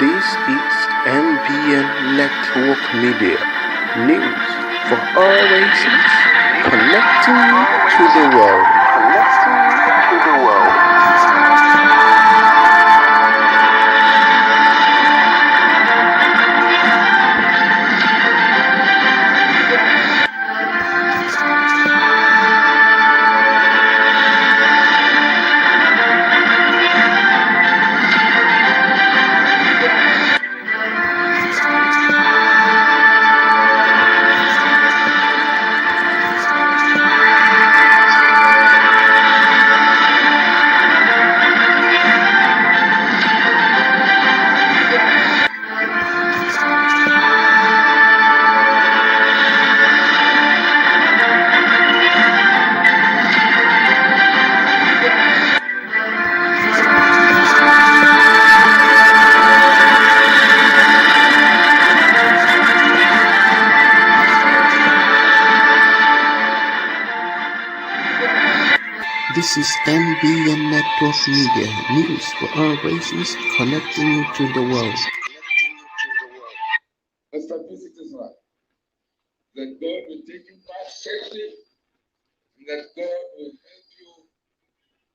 This is NBN Network Media, news for all races, connecting you to the world. This is NBN Network Media, news for all races, connecting you to the world. Establishing right. That God will take you back safely, and that God will help you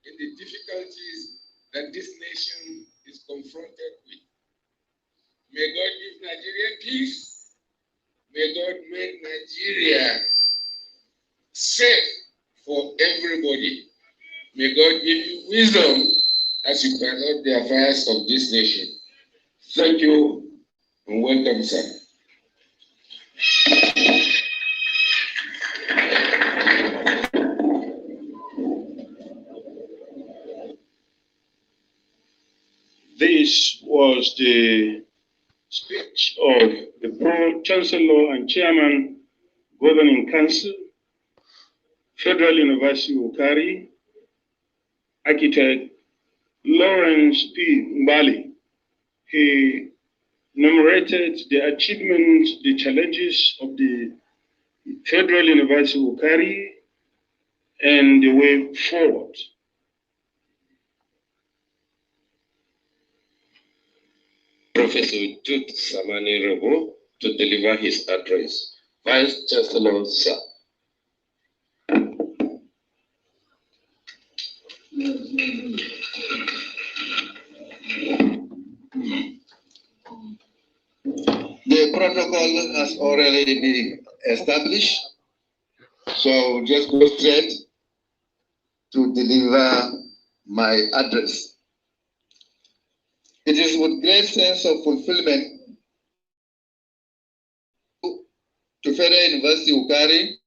in the difficulties that this nation is confronted with. May God give Nigeria peace. May God make Nigeria safe for everybody. May God give you wisdom as you conduct the affairs of this nation. Thank you and welcome, sir. This was the speech of the Pro-Chancellor and Chairman Governing Council, Federal University Wukari, Architect Lawrence P. Mbali. He enumerated the achievements, the challenges of the Federal University Wukari and the way forward. Professor Jude Samani Rebo to deliver his address. Vice Chancellor, sir. The protocol has already been established, so I will just go straight to deliver my address. It is with great sense of fulfillment to Federal University Wukari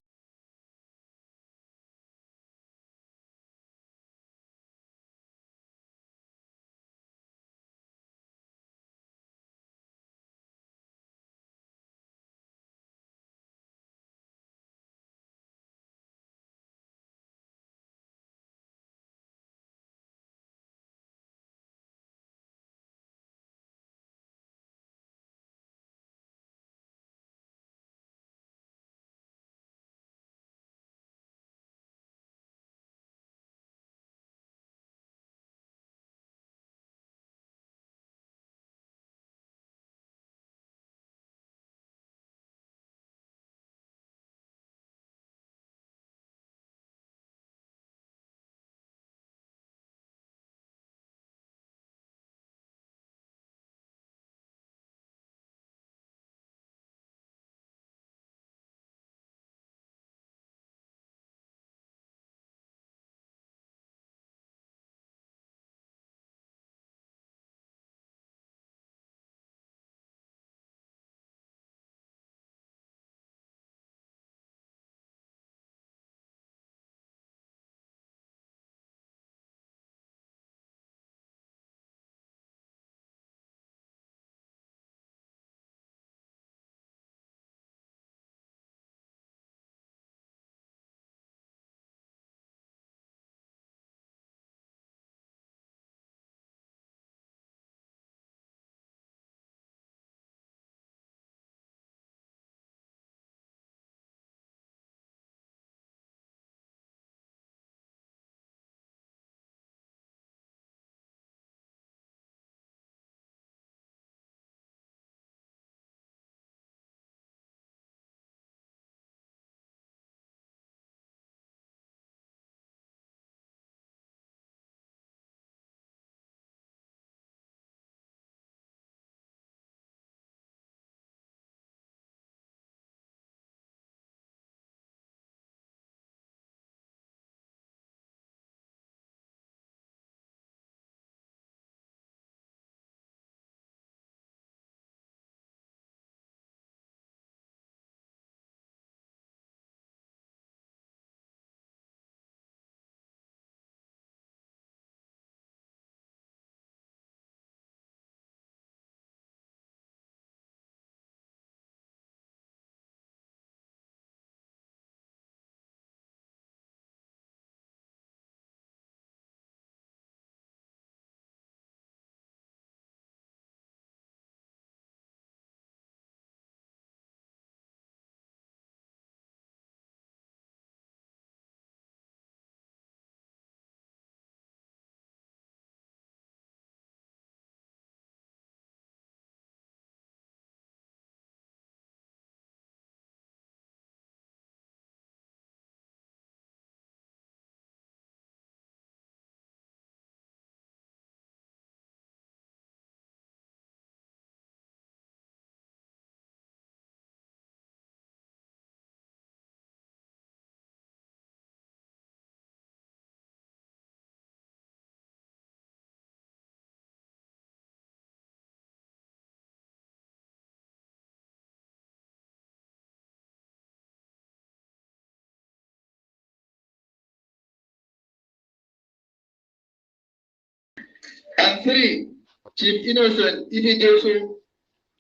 And 3, Chief Innocent Ibidosu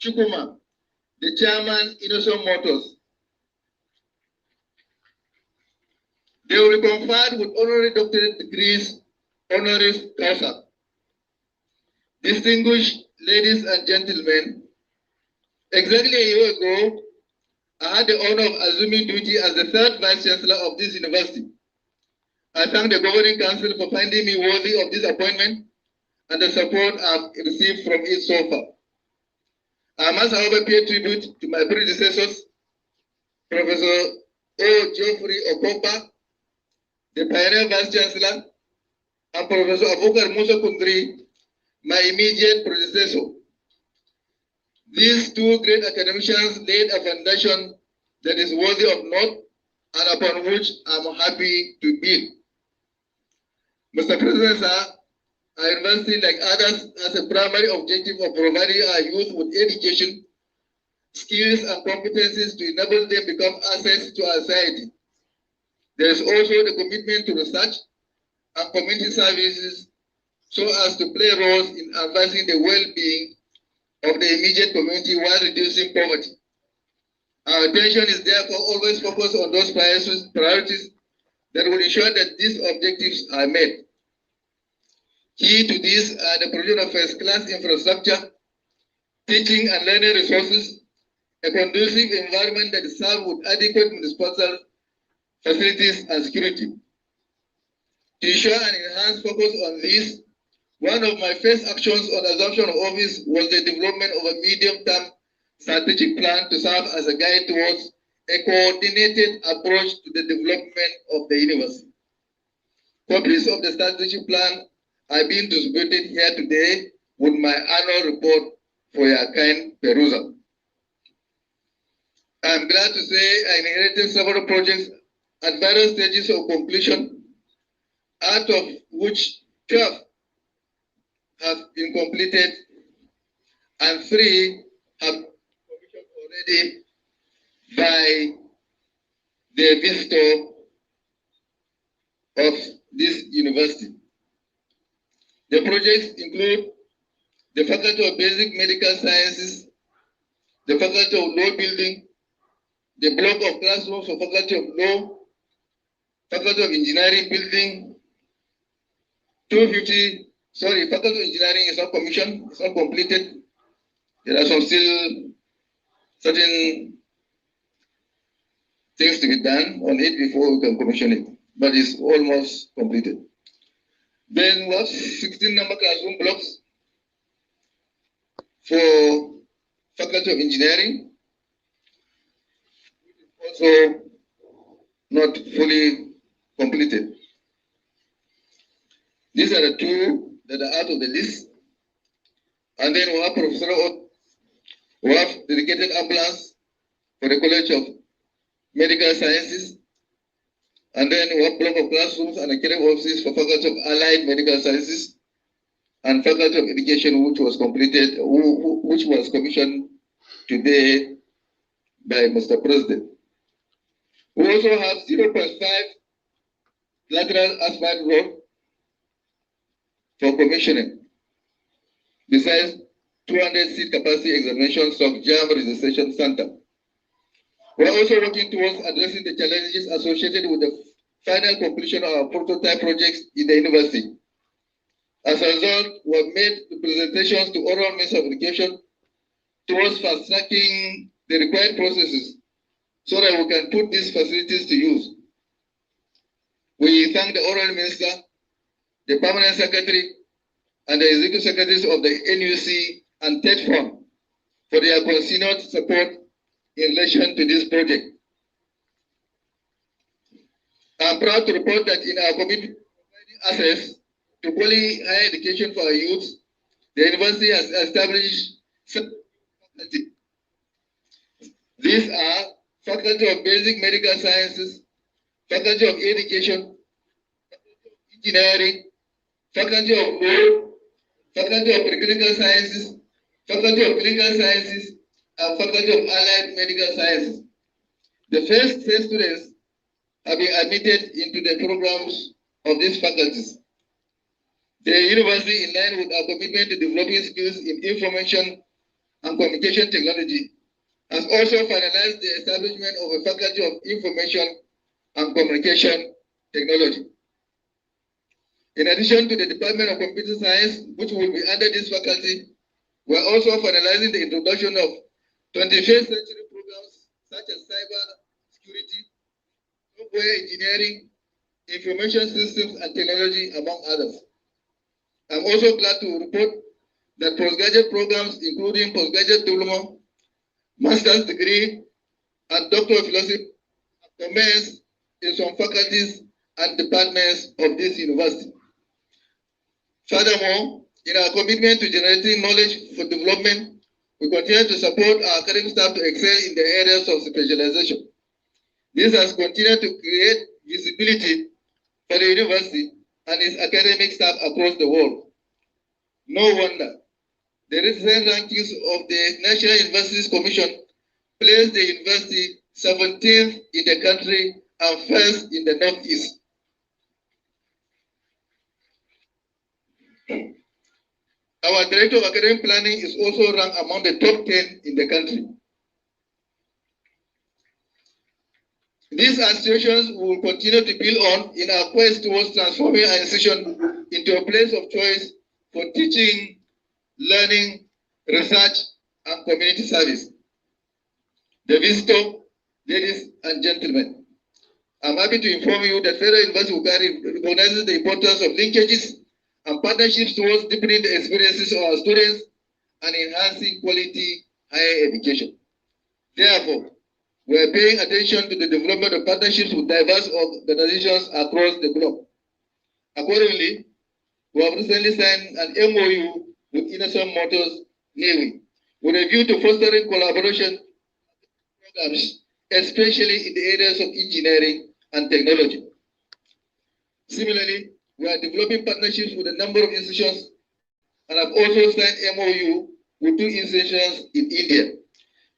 Chukuma, the chairman, Innocent Motors. They will be conferred with honorary doctorate degrees, honoris causa. Distinguished ladies and gentlemen, exactly a year ago, I had the honor of assuming duty as the 3rd Vice Chancellor of this university. I thank the Governing Council for finding me worthy of this appointment and the support I've received from it so far. I must, however, pay tribute to my predecessors, Professor O. Geoffrey Okopa, the pioneer Vice Chancellor, and Professor Abubakar Musa Kundri, my immediate predecessor. These two great academicians laid a foundation that is worthy of note and upon which I'm happy to build. Mr. President, sir, our university, like others, has a primary objective of providing our youth with education, skills, and competencies to enable them become assets to our society. There is also the commitment to research and community services so as to play roles in advancing the well-being of the immediate community while reducing poverty. Our attention is therefore always focused on those priorities that will ensure that these objectives are met. Key to this are the provision of first-class infrastructure, teaching and learning resources, a conducive environment that is served with adequate municipal facilities and security. To ensure an enhanced focus on this, one of my first actions on assumption of office was the development of a medium-term strategic plan to serve as a guide towards a coordinated approach to the development of the university. Copies of the strategic plan are being distributed here today with my annual report for your kind perusal. I am glad to say I inherited several projects at various stages of completion, out of which 12 have been completed and 3 have been commissioned already by the visitor of this university. The projects include the Faculty of Basic Medical Sciences, the Faculty of Law Building, the block of classrooms for Faculty of Law, Faculty of Engineering Building, Faculty of Engineering is not commissioned, it's not completed. There are some still certain things to be done on it before we can commission it, but it's almost completed. Then we have 16 number classroom blocks for Faculty of Engineering, also not fully completed. These are the 2 that are out of the list. And then we have we have dedicated ambulance for the College of Medical Sciences. And then we have block of classrooms and academic offices for Faculty of Allied Medical Sciences and Faculty of Education, which was completed, which was commissioned today by Mr. President. We also have 0.5 lateral asphalt road for commissioning, besides 200 seat capacity examination jam registration center. We are also working towards addressing the challenges associated with the final completion of our prototype projects in the university. As a result, we have made the presentations to oral minister of education towards fast-tracking the required processes so that we can put these facilities to use. We thank the oral minister, the permanent secretary, and the executive secretaries of the NUC and TED Fund for their continued support in relation to this project. I am proud to report that in our commitment to providing access to quality higher education for our youth, the university has established faculty. These are Faculty of Basic Medical Sciences, Faculty of Education, Faculty of Engineering, Faculty of Law, Faculty of Clinical Sciences, Faculty of Clinical Sciences, and Faculty of Allied Medical Sciences. The first 10 students have been admitted into the programs of these faculties. The university, in line with our commitment to developing skills in information and communication technology, has also finalized the establishment of a faculty of information and communication technology. In addition to the Department of Computer Science, which will be under this faculty, we are also finalizing the introduction of 21st century programs such as cyber security, software engineering, information systems and technology, among others. I'm also glad to report that postgraduate programs, including postgraduate diploma, master's degree, and doctor of philosophy, have commenced in some faculties and departments of this university. Furthermore, in our commitment to generating knowledge for development, we continue to support our academic staff to excel in the areas of specialization. This has continued to create visibility for the university and its academic staff across the world. No wonder the recent rankings of the National Universities Commission placed the university 17th in the country and first in the Northeast. Our Director of Academic Planning is also ranked among the top 10 in the country. These aspirations will continue to build on in our quest towards transforming our institution into a place of choice for teaching, learning, research, and community service. The visitor, ladies and gentlemen, I'm happy to inform you that Federal University of Wukari recognizes the importance of linkages and partnerships towards deepening the experiences of our students and enhancing quality higher education. Therefore, we are paying attention to the development of partnerships with diverse organizations across the globe. Accordingly, we have recently signed an MOU with Innocent Motors Navy with a view to fostering collaboration programs, especially in the areas of engineering and technology. Similarly, we are developing partnerships with a number of institutions and have also signed MOU with 2 institutions in India.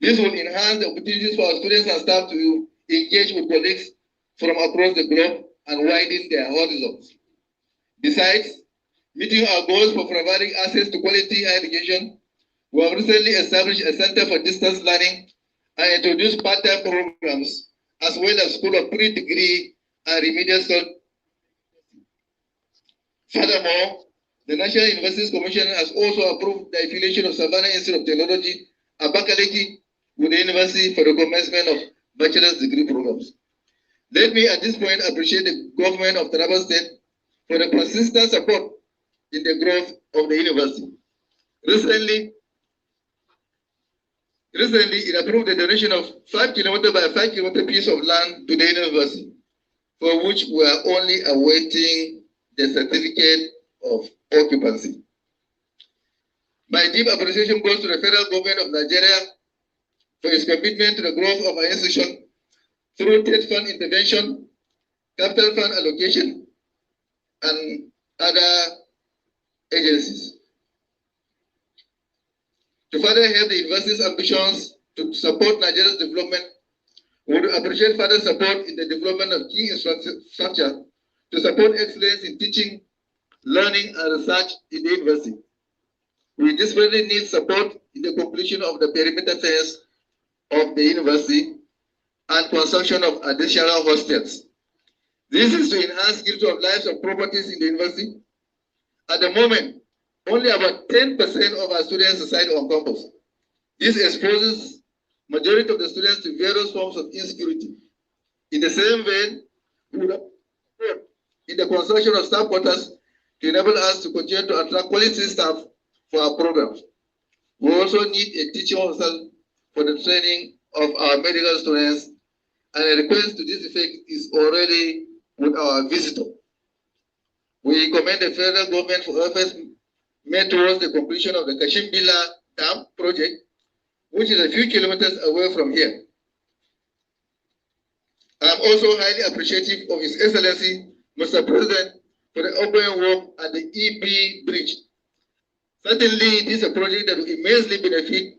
This will enhance the opportunities for our students and staff to engage with colleagues from across the globe and widen their horizons. Besides, meeting our goals for providing access to quality higher education, we have recently established a Center for Distance Learning and introduced part-time programs, as well as School of Pre-Degree and Remedial Studies. Furthermore, the National Universities Commission has also approved the affiliation of Savannah Institute of Technology, Abakaliki, with the university for the commencement of bachelor's degree programs. Let me at this point appreciate the government of Taraba State for the consistent support in the growth of the university. Recently, it approved the donation of 5 km by 5 km piece of land to the university, for which we are only awaiting the certificate of occupancy. My deep appreciation goes to the federal government of Nigeria for its commitment to the growth of our institution through state fund intervention, capital fund allocation, and other agencies. To further help the university's ambitions to support Nigeria's development, we would appreciate further support in the development of key infrastructure to support excellence in teaching, learning, and research in the university. We desperately need support in the completion of the perimeter fence of the university and construction of additional hostels. This is to enhance security of lives and properties in the university. At the moment, only about 10% of our students reside on campus. This exposes majority of the students to various forms of insecurity. In the same vein, we would support in the construction of staff quarters to enable us to continue to attract quality staff for our programs. We also need a teaching hostel for the training of our medical students, and a request to this effect is already with our visitor. We commend the federal government for efforts made towards the completion of the Kashimbila Dam project, which is a few kilometers away from here. I am also highly appreciative of His Excellency, Mr. President, for the ongoing work at the EB Bridge. Certainly, this is a project that will immensely benefit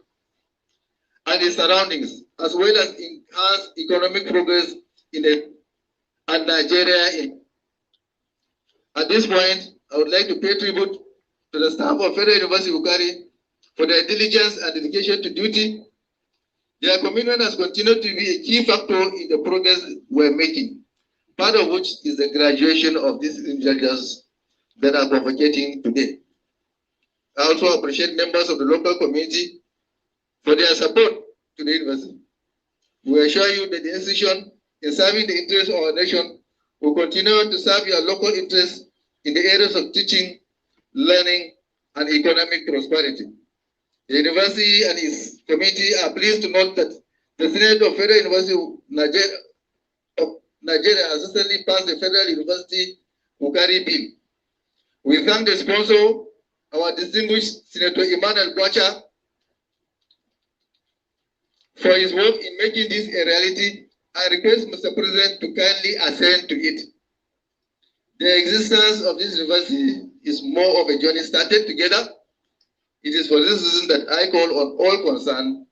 and its surroundings, as well as enhance economic progress in Nigeria. At this point, I would like to pay tribute to the staff of Federal University Wukari for their diligence and dedication to duty. Their commitment has continued to be a key factor in the progress we're making, part of which is the graduation of these individuals that are convocating today. I also appreciate members of the local community for their support to the university. We assure you that the institution, in serving the interests of our nation, will continue to serve your local interests in the areas of teaching, learning, and economic prosperity. The university and its committee are pleased to note that the Senate of Federal University of Nigeria has recently passed the Federal University Wukari Bill. We thank the sponsor, our distinguished Senator Emmanuel Bwacha, for his work in making this a reality. I request Mr. President to kindly assent to it. The existence of this university is more of a journey started together. It is for this reason that I call on all concerned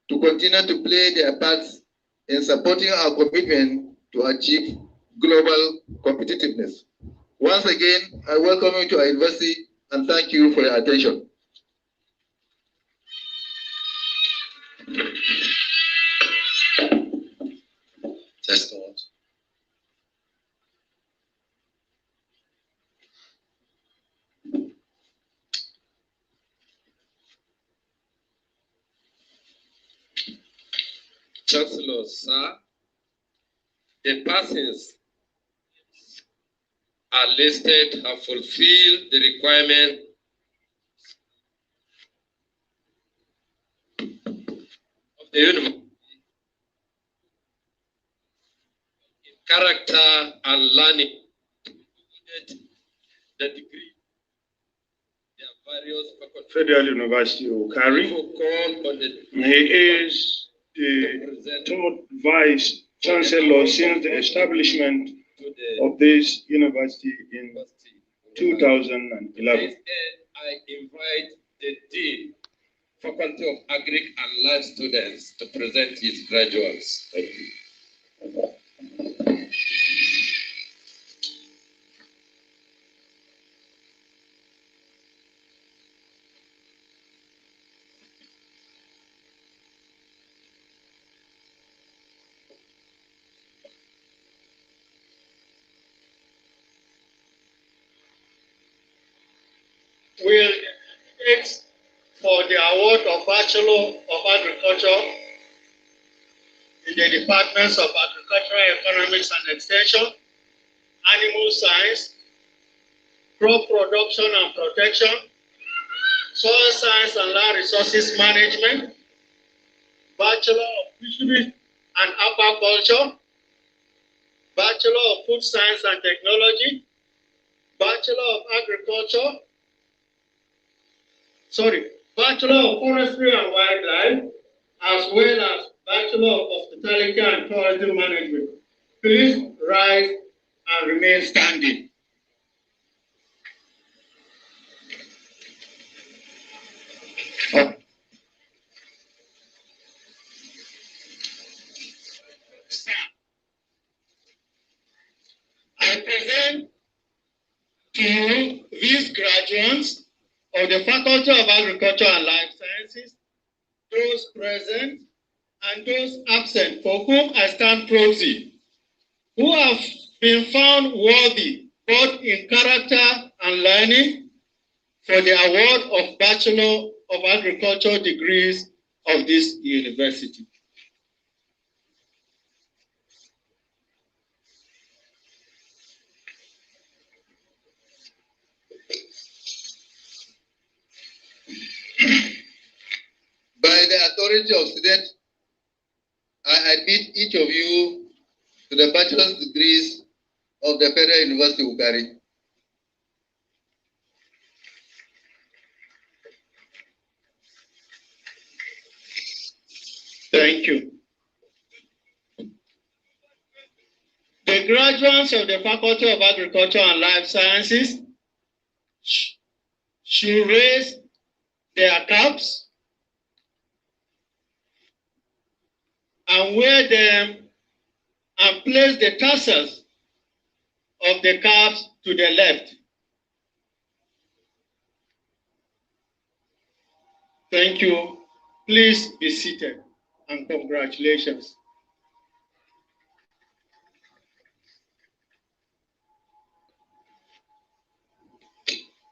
to continue to play their parts in supporting our commitment to achieve global competitiveness. Once again, I welcome you to our university and thank you for your attention. Test the watch. Chancellor, sir, the persons are listed have fulfilled the requirement of the university in character and learning, the degree, their various faculties. Federal University Wukari. He is the third Vice Chancellor since the establishment of this university in 2011. I invite the Dean, Faculty of Agric and Life Students, to present his graduates. Thank you. Will candidates for the award of Bachelor of Agriculture in the Departments of Agricultural Economics and Extension, Animal Science, Crop Production and Protection, Soil Science and Land Resources Management, Bachelor of Fisheries and Aquaculture, Bachelor of Food Science and Technology, Bachelor of Agriculture, Bachelor of Forestry and Wildlife, as well as Bachelor of Hospitality and Tourism Management. Please rise and remain standing. I present to you these graduates of the Faculty of Agriculture and Life Sciences, those present and those absent for whom I stand proxy, who have been found worthy both in character and learning for the award of Bachelor of Agriculture degrees of this university. By the authority of students, I admit each of you to the bachelor's degrees of the Federal University Wukari. Thank you. The graduates of the Faculty of Agriculture and Life Sciences should raise their caps and wear them and place the tassels of the caps to the left. Thank you. Please be seated, and congratulations.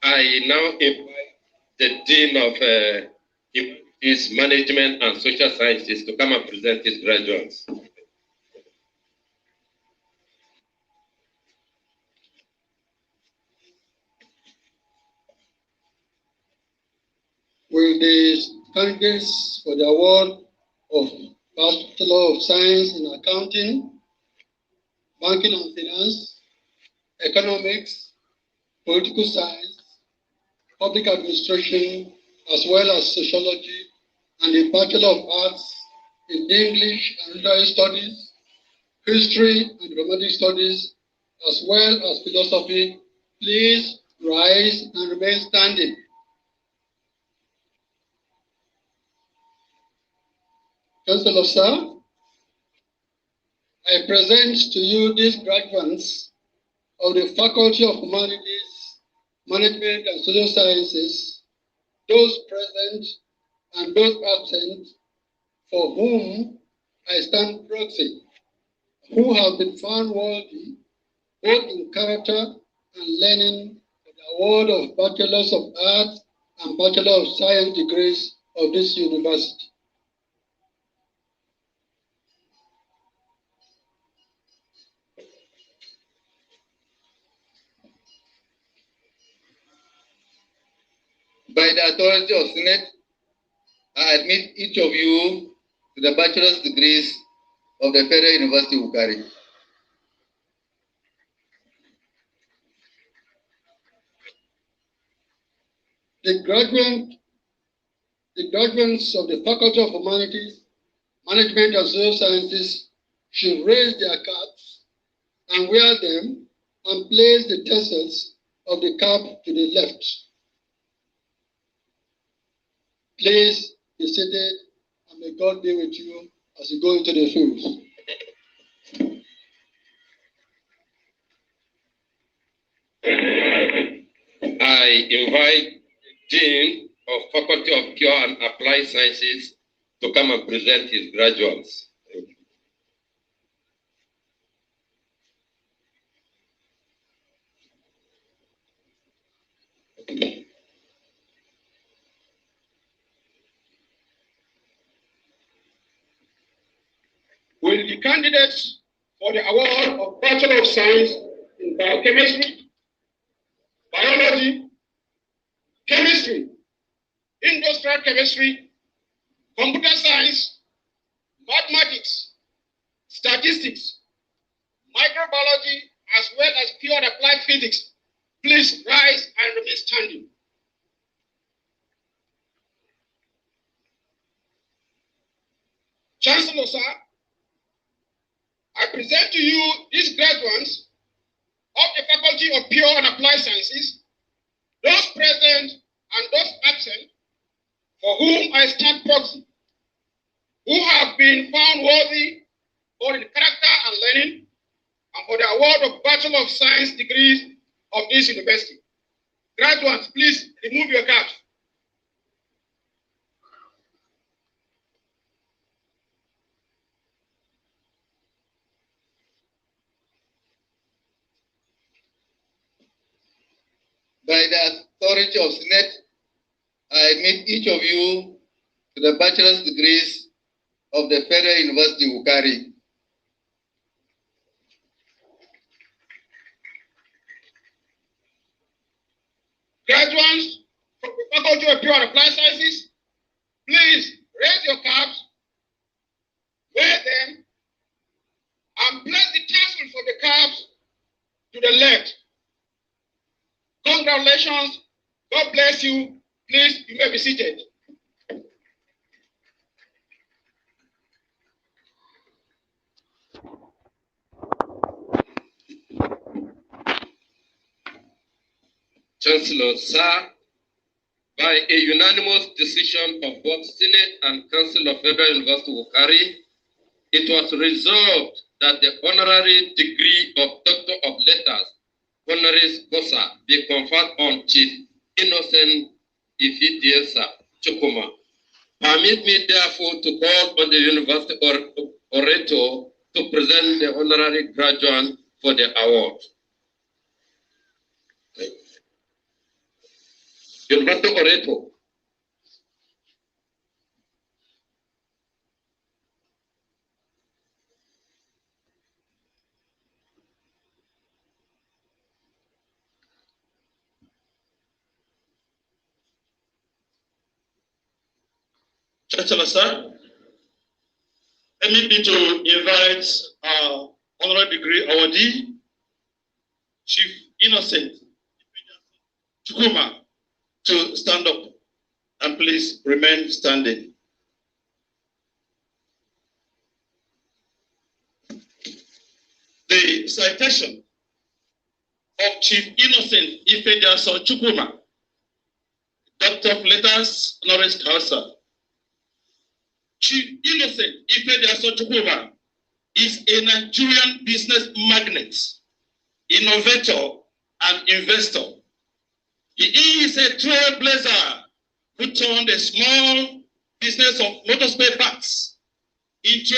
I now invite the Dean of his Management and Social Sciences to come and present his graduates. Will the candidates for the award of Bachelor of Science in Accounting, Banking and Finance, Economics, Political Science, Public Administration, as well as Sociology, and the Bachelor of Arts in English and Literary Studies, History and Dramatic Studies, as well as Philosophy, please rise and remain standing. Councillor Sir, I present to you these graduates of the Faculty of Humanities, Management and Social Sciences, those present and those absent, for whom I stand proxy, who have been found worthy, both in character and learning, for the award of Bachelors of Arts and Bachelor of Science degrees of this university. By the authority of Senate, I admit each of you to the bachelor's degrees of the Federal University Wukari. The graduates of the Faculty of Humanities, Management and Social Sciences should raise their caps and wear them and place the tassels of the cap to the left. Please be seated, and may God be with you as you go into the field. I invite the Dean of Faculty of Pure and Applied Sciences to come and present his graduates. Thank you. Will the candidates for the award of Bachelor of Science in Biochemistry, Biology, Chemistry, Industrial Chemistry, Computer Science, Mathematics, Statistics, Microbiology, as well as Pure and Applied Physics, please rise and remain standing. Chancellor, sir, I present to you these graduates of the Faculty of Pure and Applied Sciences, those present and those absent, for whom I stand proxy, who have been found worthy both in character and learning, and for the award of Bachelor of Science degrees of this university. Graduates, please remove your caps. By the authority of Senate, I admit each of you to the bachelor's degrees of the Federal University Wukari. Graduates from the Faculty of Pure and Applied Sciences, please raise your caps, wear them, and place the tassels of the caps to the left. Congratulations. God bless you. Please, you may be seated. Chancellor, sir, by a unanimous decision of both Senate and Council of Federal University Wukari, it was resolved that the honorary degree of Doctor of Letters, honoris causa, be conferred on Chief Innocent Ifitiesa Chukuma Permit me, therefore, to call on the university orator to present the honorary graduate for the award. University orator. Chancellor, sir, permit me to invite our honorary degree awardee, Chief Innocent Chukuma, to stand up and please remain standing. The citation of Chief Innocent Ifediaso Chukuma, Doctor of Letters, honoris causa. Chief Innocent Ifediaso Chukuma is a Nigerian business magnate, innovator, and investor. He is a trailblazer who turned a small business of motor spare parts into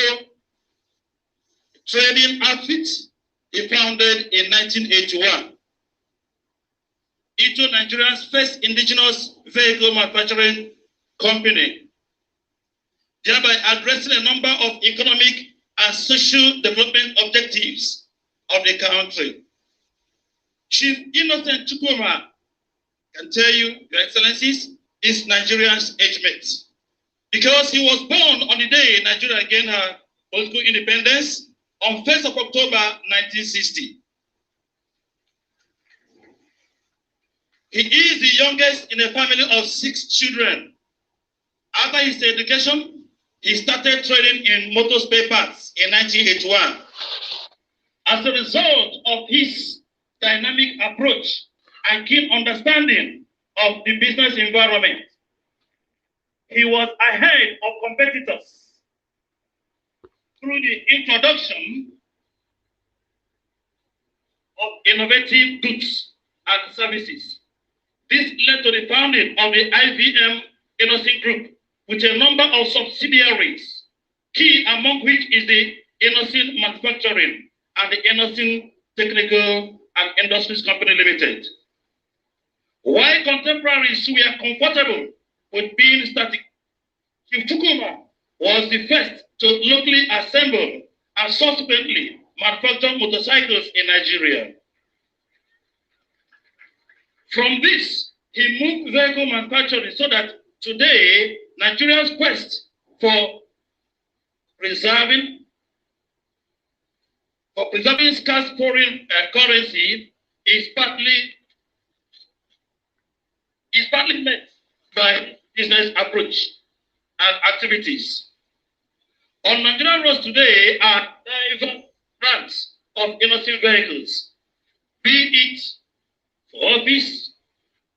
a trading outfit he founded in 1981, into Nigeria's first indigenous vehicle manufacturing company, thereby addressing a number of economic and social development objectives of the country. Chief Innocent Chukuma can tell you, Your Excellencies, is Nigeria's age mate, because he was born on the day Nigeria gained her political independence on 1st of October 1960. He is the youngest in a family of 6 children. After his education, he started trading in motor spare parts in 1981. As a result of his dynamic approach and keen understanding of the business environment, he was ahead of competitors through the introduction of innovative goods and services. This led to the founding of the IVM Innocent Group with a number of subsidiaries, key among which is the Innocent Manufacturing and the Innocent Technical and Industries Company Limited. While contemporaries were comfortable with being static, Chief Chukuma was the first to locally assemble and subsequently manufacture motorcycles in Nigeria. From this, he moved vehicle manufacturing so that today, Nigeria's quest for preserving scarce foreign currency is partly met by business approach and activities. On Nigerian roads today are diverse brands of innocent vehicles, be it for office,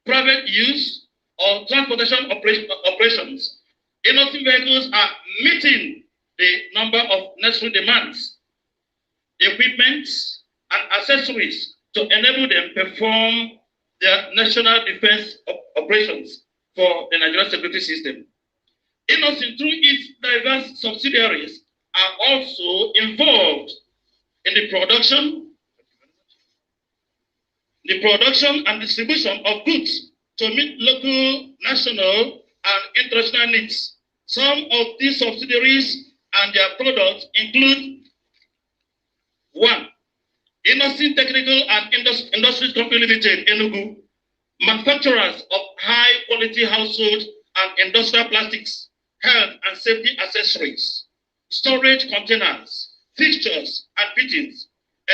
private use, or transportation operations. Innocent vehicles are meeting the number of necessary demands, equipment, and accessories to enable them perform their national defense operations for the Nigerian security system. Innocent, through its diverse subsidiaries, are also involved in the production and distribution of goods to meet local, national, and international needs. Some of these subsidiaries and their products include: 1. Innocent Technical and Industries Company Limited, Enugu, manufacturers of high-quality household and industrial plastics, health and safety accessories, storage containers, fixtures and fittings,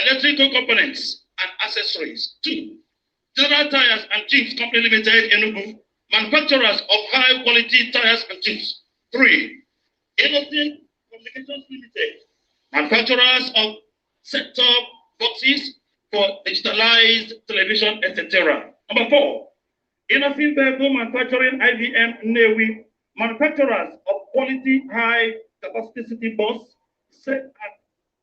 electrical components and accessories. 2. General Tires and Tubes Company Limited, Enugu, manufacturers of high-quality tires and tubes. 3. Innocent Communications Limited, manufacturers of set-top boxes for digitalized television, etc. Number 4. Innocent Vehicle Manufacturing IVM Newi, manufacturers of quality high-capacity city bus, set and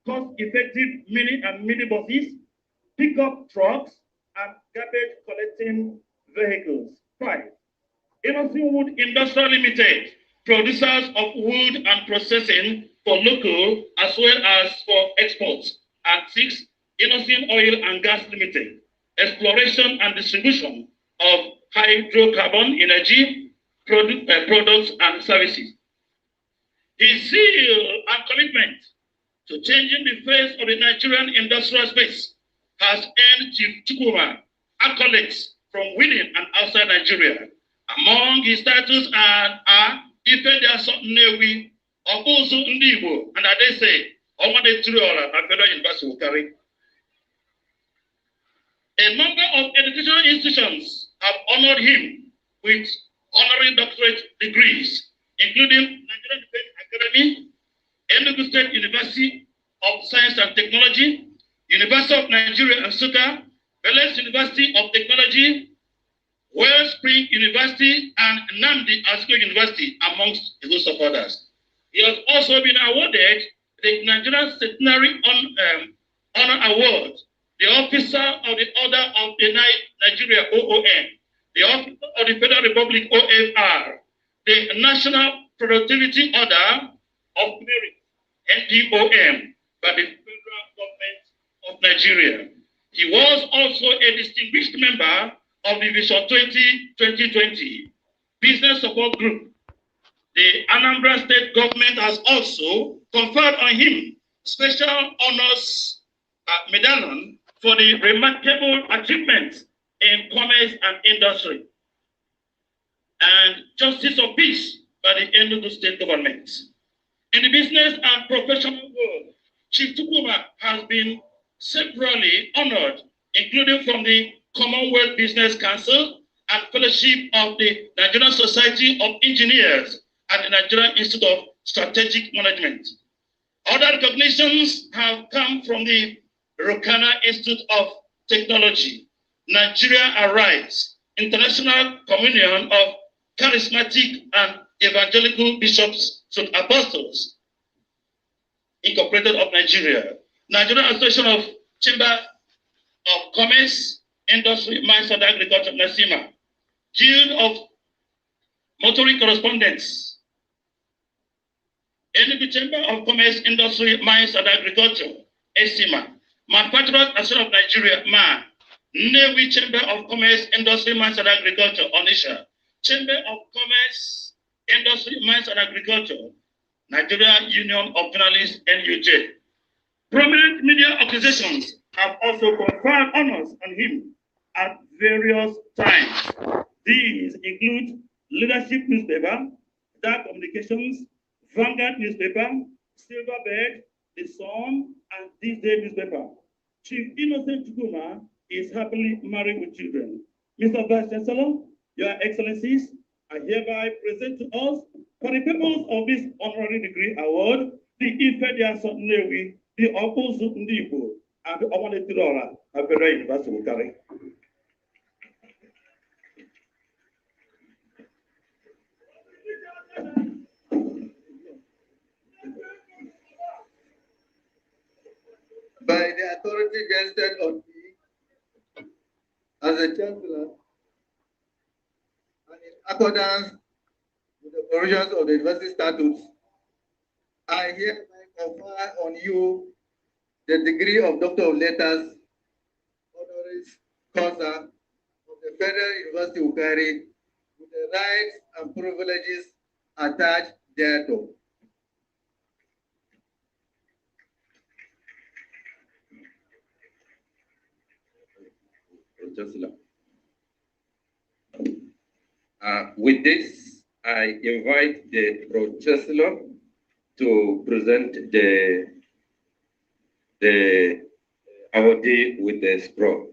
cost-effective mini and mini buses, pickup trucks, and garbage collecting vehicles. 5. Innocent Wood Industrial Limited, producers of wood and processing for local as well as for exports. And 6, Innocent Oil and Gas Limited, exploration and distribution of hydrocarbon energy products and services. His zeal and commitment to changing the face of the Nigerian industrial space has earned Chief Chukwuma accolades from within and outside Nigeria. Among his titles are Ifediaso Nnewi, Okozu Ndị Igbo, and they say, Omade Turiola at Federal University Wukari. A number of educational institutions have honored him with honorary doctorate degrees, including Nigerian Defense Academy, Enugu State University of Science and Technology, University of Nigeria and Nsukka, Venice University of Technology, Wellspring University, and Nnamdi Azikiwe University, amongst a host of others. He has also been awarded the Nigerian Centenary Honor Award, the Officer of the Order of the Nigeria OON, the Officer of the Federal Republic OFR, the National Productivity Order of Merit NDOM by the Federal Government of Nigeria. He was also a distinguished member of the Vision 2020 Business Support Group. The Anambra State government has also conferred on him special honors medallion for the remarkable achievements in commerce and industry, and Justice of Peace by the Enugu State government. In the business and professional world, Chief Chukwuma has been severally honored, including from the Commonwealth Business Council and Fellowship of the Nigerian Society of Engineers and the Nigerian Institute of Strategic Management. Other recognitions have come from the Rokana Institute of Technology, Nigeria Arise, International Communion of Charismatic and Evangelical Bishops and Apostles, Incorporated of Nigeria, Nigerian Association of Chamber of Commerce, Industry, Mines and Agriculture, NASIMA, Guild of Motoring Correspondents, Enugu Chamber of Commerce, Industry, Mines and Agriculture, ESIMA, Manufacturers Association of Nigeria, MA, Nnewi Chamber of Commerce, Industry, Mines and Agriculture, Onisha, Chamber of Commerce, Industry, Mines and Agriculture, Nigeria Union of Journalists, NUJ. Prominent media organizations have also conferred honors on him at various times. These include Leadership Newspaper, Dark Communications, Vanguard Newspaper, Silverbird, The Sun, and This Day Newspaper. Chief Innocent Chukwuma is happily married with children. Mr. Vice Chancellor, Your Excellencies, I hereby present to us, for the purpose of this honorary degree award, the Ifediaso Nnewi, the Okozu Ndị Igbo, and the Omane Tirora of Federal University of Wukari. By the authority vested on me as a chancellor, and in accordance with the provisions of the university statutes, I hereby confer on you the degree of Doctor of Letters, honoris causa of the Federal University of Wukari, with the rights and privileges attached thereto. Chancellor. With this, I invite the Pro-Chancellor to present the awardee with the scroll.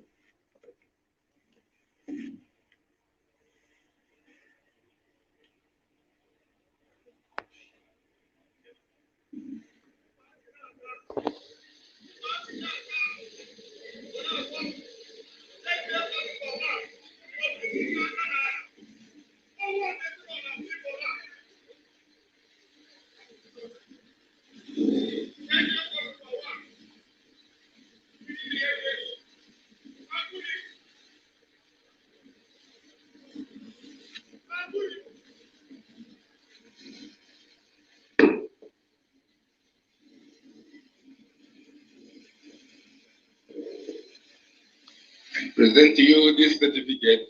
present to you this certificate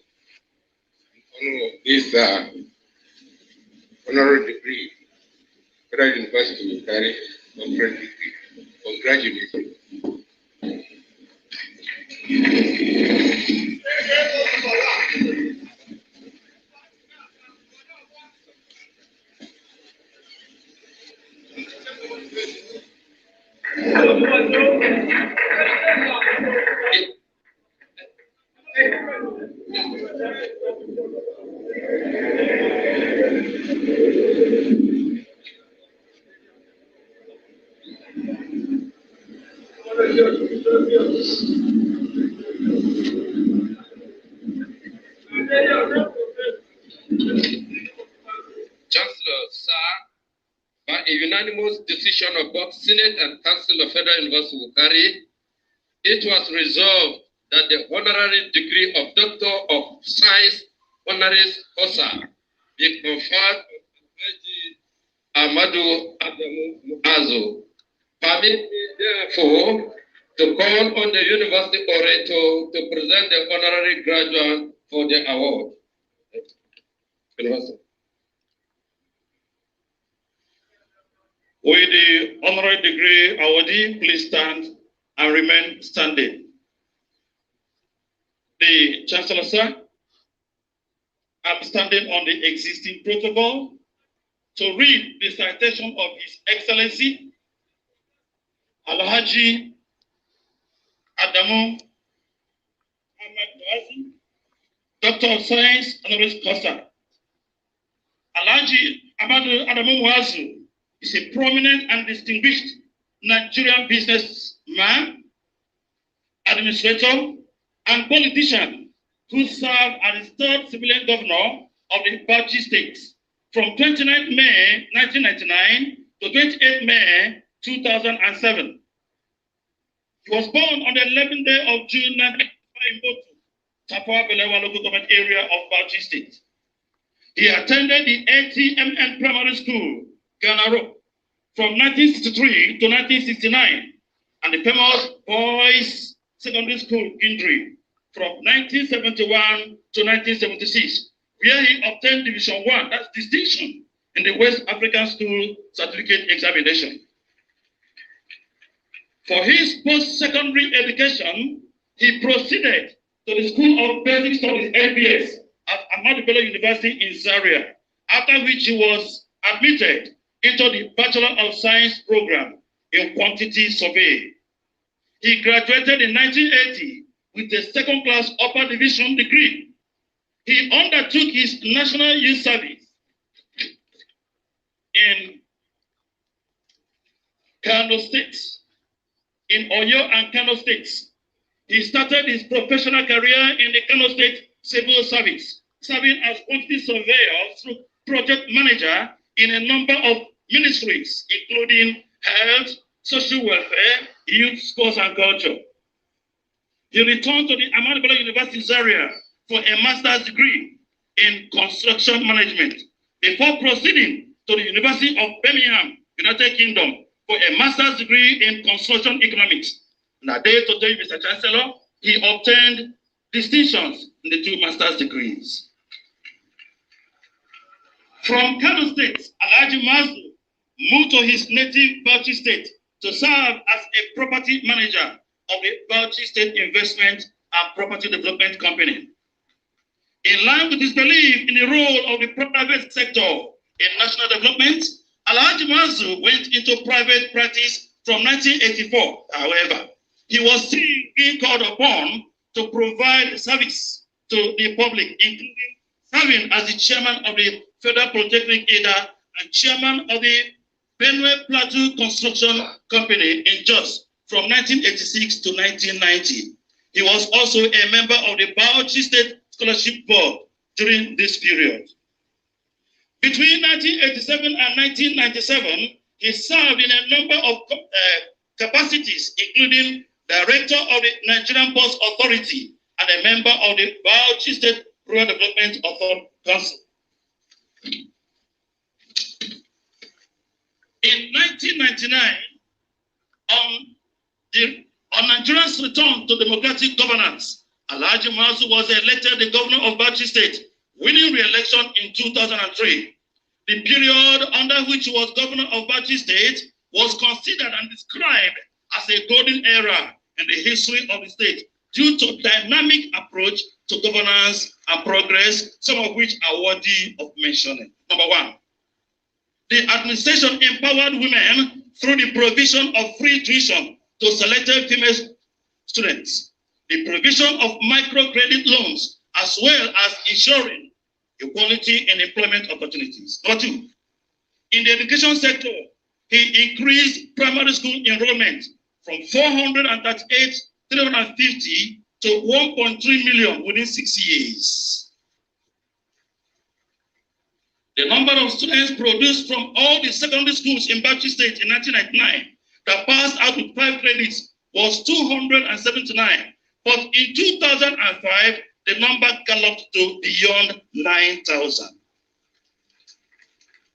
in honor of this honorary degree, Federal University Wukari conference degree. Congratulations. Chancellor, sir, by a unanimous decision of both Senate and Council of Federal University Wukari, it was resolved that the honorary degree of Doctor of Science Honoris Causa be conferred on Amadu Adamu Muazu. Permit me, therefore, to call on the university orator to present the honorary graduate for the award. With the honorary degree awardee, please stand and remain standing. The Chancellor, sir, I'm standing on the existing protocol to read the citation of His Excellency Alhaji Adamu Muazu, Doctor of Science Honoris Causa. Alhaji Adamu Muazu is a prominent and distinguished Nigerian businessman, administrator, and politician who served as the third civilian governor of the Bauchi State from 29 May 1999 to 28 May 2007. He was born on the 11th day of June 1995 in Botu, Tafawa Balewa local government area of Bauchi State. He attended the ATMN Primary School, Ghana Road, from 1963 to 1969, and the famous Boys Secondary School, Gindri, from 1971 to 1976, where he obtained Division 1, that's distinction, in the West African School Certificate Examination. For his post-secondary education, he proceeded to the School of Basic Studies, LBS, at Ahmadu Bello University in Zaria, after which he was admitted into the Bachelor of Science program in Quantity Survey. He graduated in 1980 with a second-class upper division degree. He undertook his National Youth Service in Kano State, in Oyo and Kano States. He started his professional career in the Kano State Civil Service, serving as quantity surveyor through project manager in a number of ministries, including health, social welfare, youth, sports, and culture. He returned to the Ahmadu Bello University Zaria for a master's degree in construction management before proceeding to the University of Birmingham, United Kingdom, for a master's degree in construction economics. And I dare to tell you, Mr. Chancellor, he obtained distinctions in the two master's degrees. From Kano State, Alhaji Muazu moved to his native Bauchi State to serve as a property manager of the Bauchi State Investment and Property Development Company. In line with his belief in the role of the private sector in national development, Alhaji Muazu went into private practice from 1984. However, he was still being called upon to provide service to the public, including serving as the chairman of the Federal Polytechnic EDA and chairman of the Benue Plateau Construction Company in Jos from 1986 to 1990. He was also a member of the Bauchi State Scholarship Board during this period. Between 1987 and 1997, he served in a number of capacities, including Director of the Nigerian Ports Authority and a member of the Bauchi State Rural Development Authority Council. In 1999, on Nigeria's return to democratic governance Alhaji Mazu was elected the governor of Bauchi State, winning re-election in 2003. The period under which he was governor of Bauchi State was considered and described as a golden era in the history of the state due to dynamic approach to governance and progress, some of which are worthy of mentioning. Number one, the administration empowered women through the provision of free tuition to selected female students, the provision of microcredit loans, as well as ensuring equality in employment opportunities. Number two, in the education sector, he increased primary school enrollment from 438,350 to 1.3 million within 6 years. The number of students produced from all the secondary schools in Bauchi State in 1999 that passed out with 5 credits was 279. But in 2005, the number galloped to beyond 9,000.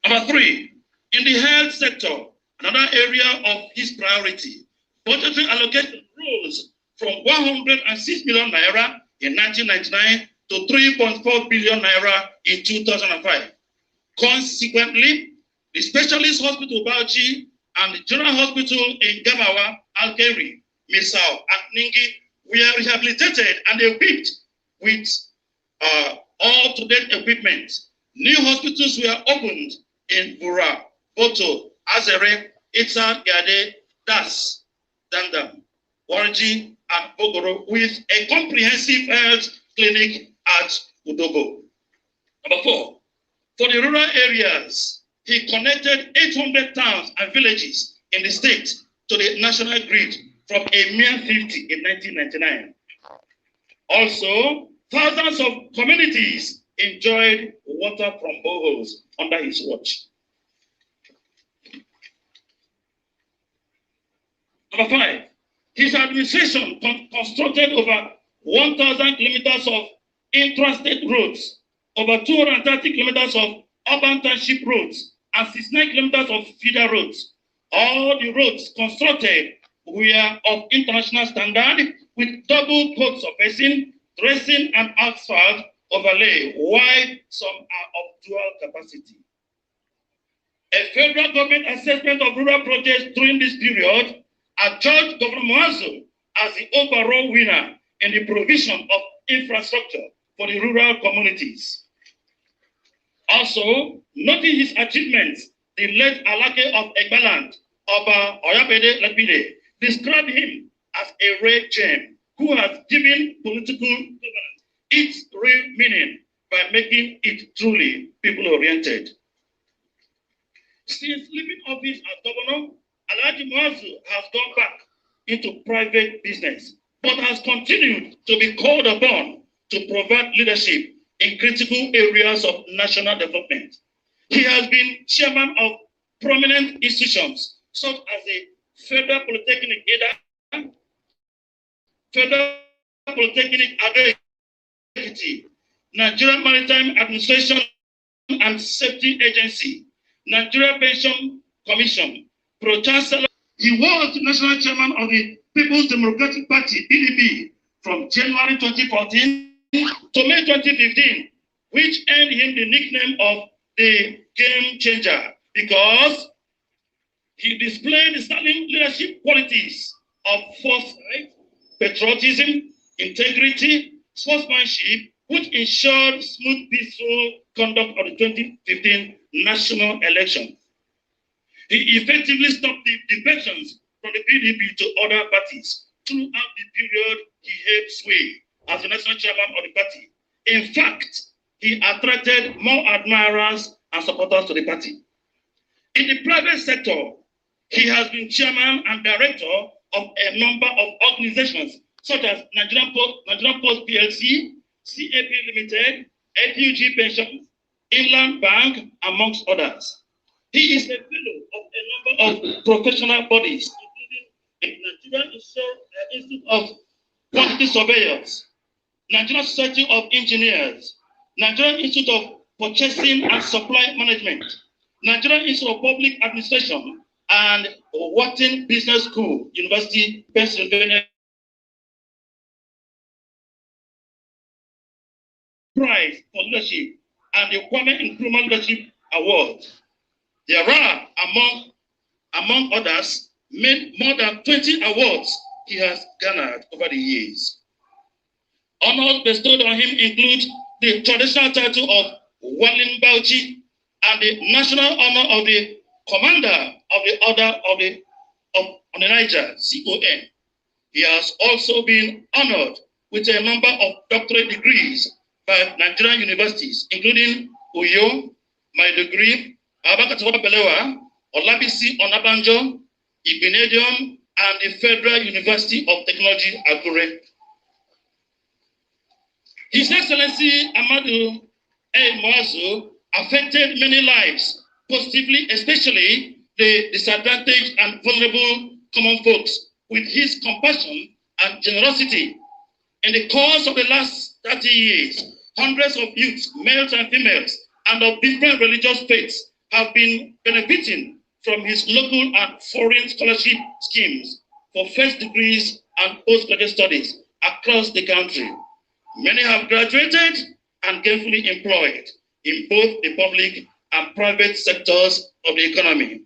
Number three, in the health sector, another area of his priority, budgetary allocation rose from 106 million naira in 1999 to 3.4 billion naira in 2005. Consequently, the Specialist Hospital Bauchi and the General Hospital in Gamawa, Alkeri, Misau, and Ningi were rehabilitated and equipped with all-to-date equipment. New hospitals were opened in Bura, Boto, Azere, Itza, Gade, Das, Dandam, Warji, and Bogoro, with a comprehensive health clinic at Udogo. Number four, for the rural areas, he connected 800 towns and villages in the state to the national grid from a mere 50 in 1999. Also, thousands of communities enjoyed water from boreholes under his watch. Number five, his administration constructed over 1,000 kilometers of intrastate roads, over 230 kilometers of urban township roads, and 69 kilometers of feeder roads. All the roads constructed were of international standard with double coat surfacing, dressing, and asphalt overlay, while some are of dual capacity. A federal government assessment of rural projects during this period adjudged Governor Muazu as the overall winner in the provision of infrastructure for the rural communities. Also, noting his achievements, the late Alake of Egbaland, Oba Oyabede Lepide, described him as a rare gem who has given political governance its real meaning by making it truly people-oriented. Since leaving office as governor, Alhaji Muazu has gone back into private business, but has continued to be called upon to provide leadership in critical areas of national development. He has been chairman of prominent institutions such as the Federal Polytechnic Ada, Federal Polytechnic Agri, Nigerian Maritime Administration and Safety Agency, Nigeria Pension Commission, Pro-Chancellor. He was the national chairman of the People's Democratic Party, PDP, from January 2014 to May 2015, which earned him the nickname of the Game Changer because he displayed the stunning leadership qualities of foresight, patriotism, integrity, sportsmanship, which ensured smooth, peaceful conduct of the 2015 national election. He effectively stopped the defections from the PDP to other parties throughout the period he held sway as the national chairman of the party. In fact, he attracted more admirers and supporters to the party. In the private sector, he has been chairman and director of a number of organizations such as Nigerian Post PLC, CAP Limited, FUG Pensions, Inland Bank, amongst others. He is a fellow of a number of professional bodies, including the Nigerian Institute of Quantity Surveyors, Nigerian Society of Engineers, Nigerian Institute of Purchasing and Supply Management, Nigerian Institute of Public Administration, and Wharton Business School, University, Pennsylvania Prize for Leadership and the Kwame Nkrumah Leadership Award. There are, among others, more than 20 awards he has garnered over the years. Honors bestowed on him include the traditional title of Walin Bauchi and the national honor of the Commander of the Order of the Niger, CON. He has also been honored with a number of doctorate degrees by Nigerian universities, including Uyo, Maiduguri, Abakatawa Balewa, Olabisi Onabanjo, Igbinedium, and the Federal University of Technology, Akure. His Excellency Amadou A. Moazu affected many lives positively, especially the disadvantaged and vulnerable common folks, with his compassion and generosity. In the course of the last 30 years, hundreds of youths, males and females, and of different religious faiths have been benefiting from his local and foreign scholarship schemes for first degrees and postgraduate studies across the country. Many have graduated and gainfully employed in both the public and private sectors of the economy.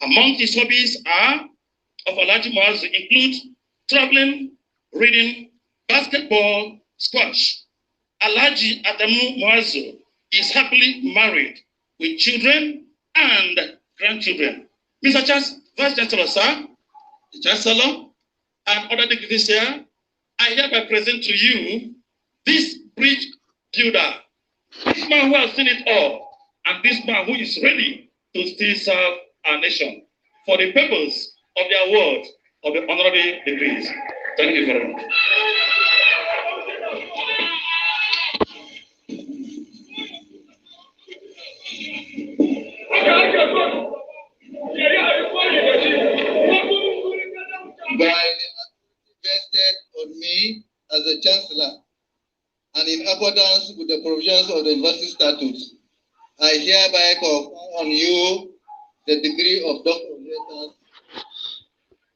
Among his hobbies of Alhaji Moazu include traveling, reading, basketball, squash. Alhaji Adamu Moazu is happily married with children and grandchildren. Mr. Vice Chancellor, sir, the Chancellor, and other dignitaries here, I hereby present to you this bridge builder, this man who has seen it all, and this man who is ready to still serve our nation for the purpose of the award of the honorary degrees. Thank you very much. By the vested on me as the Chancellor, and in accordance with the provisions of the University Statutes, I hereby confer on you the degree of Doctor of Letters,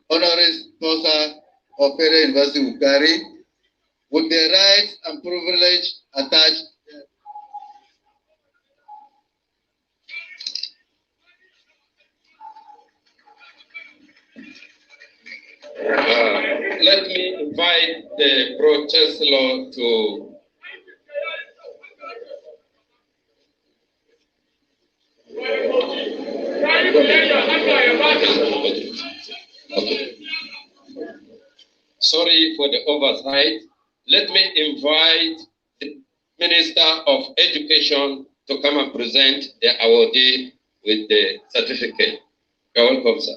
honoris causa of Federal University Wukari, with the rights and privilege attached. Let me invite the Pro-Chancellor to Okay. Sorry for the oversight. Let me invite the Minister of Education to come and present the awardee with the certificate. You're welcome, sir.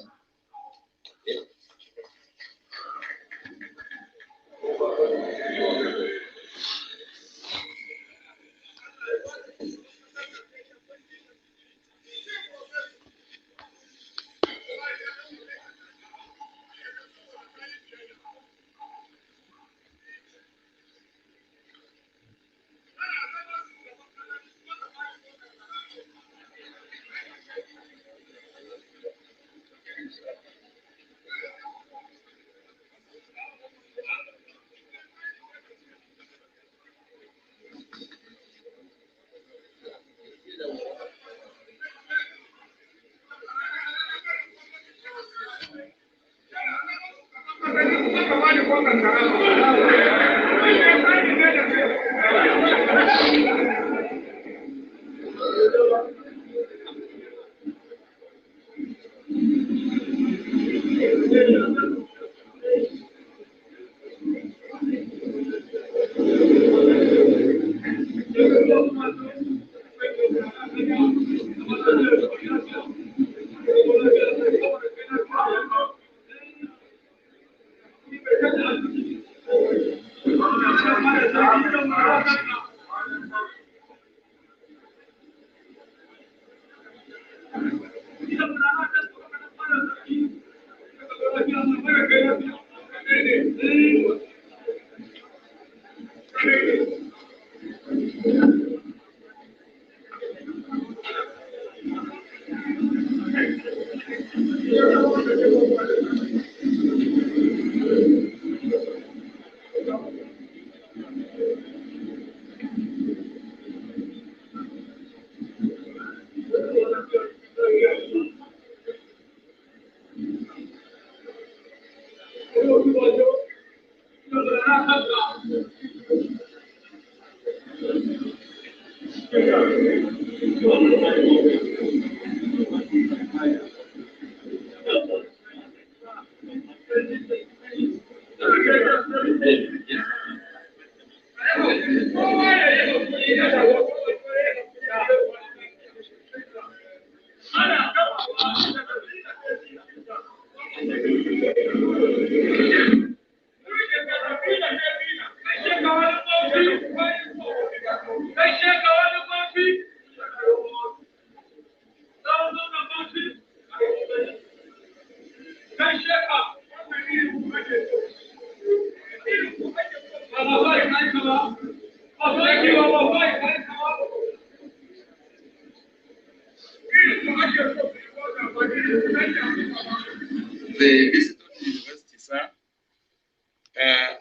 The visitor to university, sir.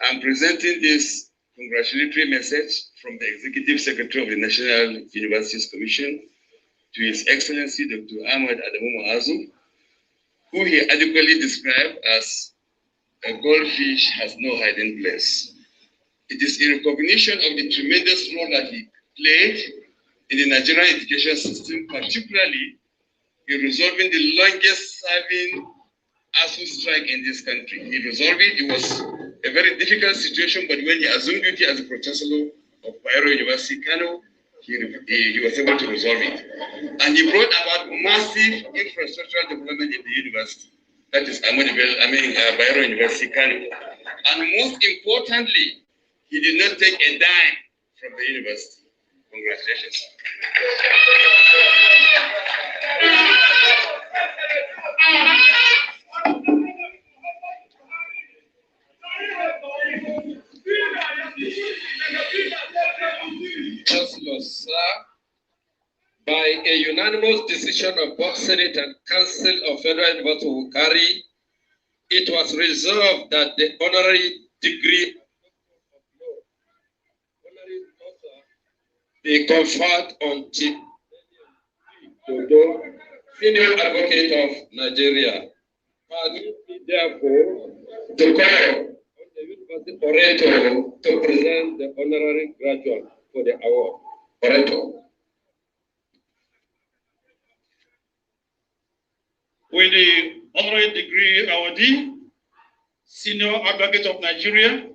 I'm presenting this congratulatory message from the Executive Secretary of the National Universities Commission to His Excellency Dr. Ahmad Adamu Muazu, who he adequately described as a goldfish has no hiding place. It is in recognition of the tremendous role that he played in the Nigerian education system, particularly in resolving the longest-serving ASU strike in this country. He resolved it. It was a very difficult situation, but when he assumed duty as the Pro-Chancellor of Bayero University, Kano, he was able to resolve it. And he brought about massive infrastructural development in the university. That is Bayero University, Kano. And most importantly, he did not take a dime from the university. Congratulations. Chancellor, sir, by a unanimous decision of both Senate and Council of Federal University of Wukari, it was resolved that the honorary degree be conferred on Chief Dodo, Senior Advocate of Nigeria. Therefore, to call on the University Orator to present the honorary graduate for the award. Orator. With the honorary degree awardee, Senior Advocate of Nigeria,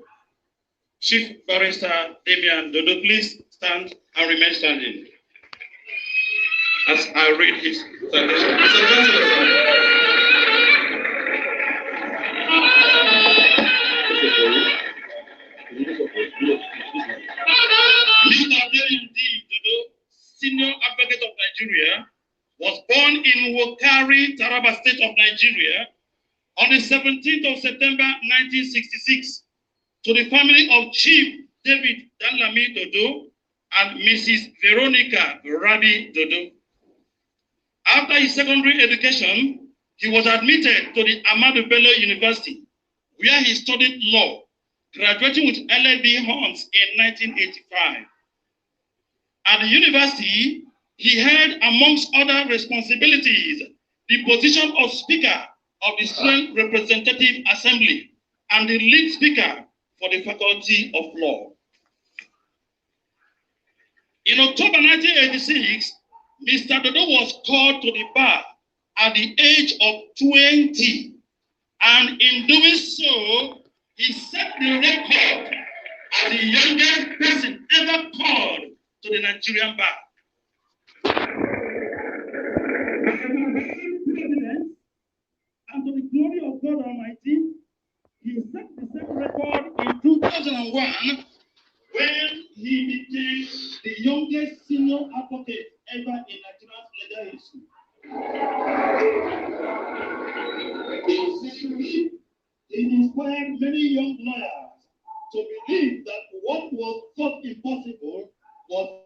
Chief Barrister Damian Dodo, please stand and remain standing as I read his citation. Mr. Chancellor, Mr. Damian D. Dodo, Senior Advocate of Nigeria, was born in Wukari, Taraba State of Nigeria, on the 17th of September 1966 to the family of Chief David Danlami Dodo and Mrs. Veronica Rabi Dodo. After his secondary education, he was admitted to the Ahmadu Bello University, where he studied law, graduating with LLB honors in 1985. At the university, he held, amongst other responsibilities, the position of Speaker of the Student Representative Assembly and the lead speaker for the Faculty of Law. In October 1986, Mr. Dodo was called to the bar at the age of 20, and in doing so, he set the record as the youngest person ever called to the Nigerian bar. And to the glory of God Almighty, he set the same record in 2001 when he became the youngest senior advocate ever in Nigeria's legal history. Essentially, he inspired many young lawyers to believe that what was thought impossible was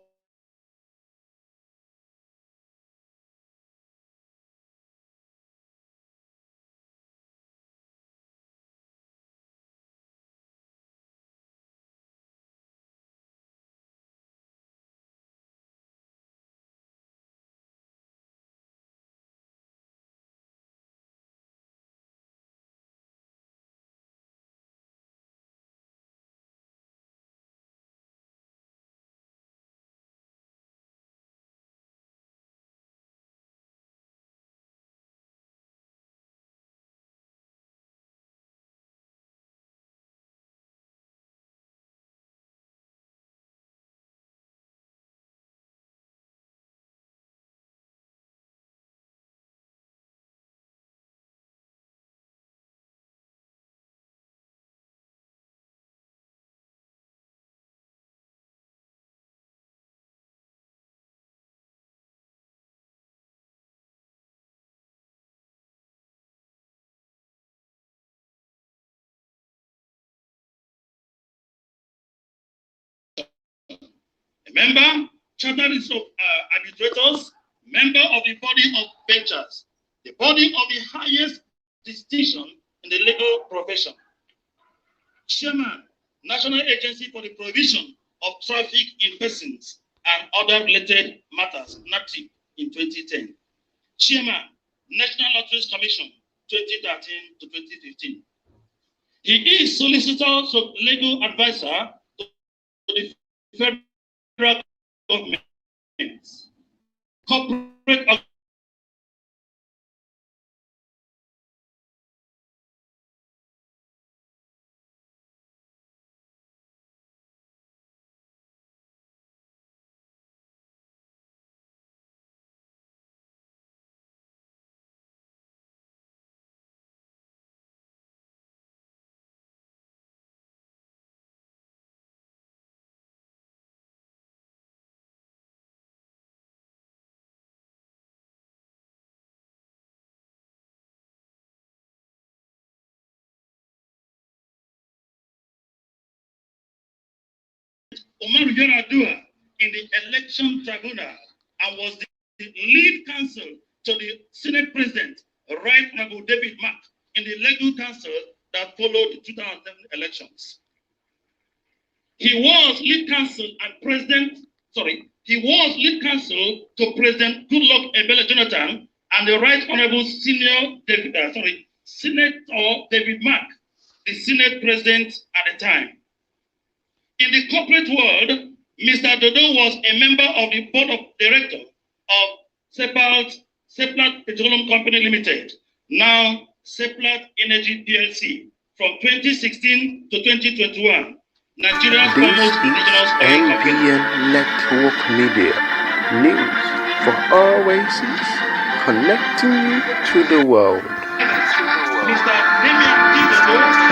A member, chartered of arbitrators, member of the body of benchers, the body of the highest distinction in the legal profession. Chairman, National Agency for the Prohibition of Traffic in Persons and Other Related Matters, NATRIP, in 2010. Chairman, National Lotteries Commission, 2013 to 2015. He is solicitor, so legal advisor to the federal government, corporate Omar Yaradua in the election tribunal and was the lead counsel to the Senate President, Right Honorable David Mack, in the legal counsel that followed the 2007 elections. He was lead counsel to President Goodluck Ebele Jonathan and the Right Honorable Senator David Mack, the Senate President at the time. In the corporate world, Mr. Dodo was a member of the board of directors of Seplat Petroleum Company Limited, now Seplat Energy PLC, from 2016 to 2021. Nigeria's This foremost is indigenous oil company. NBN Network Media. News for all races, connecting you to the world. Mr. Damian D. Dodo was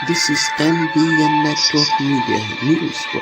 This is NBN Network Media News for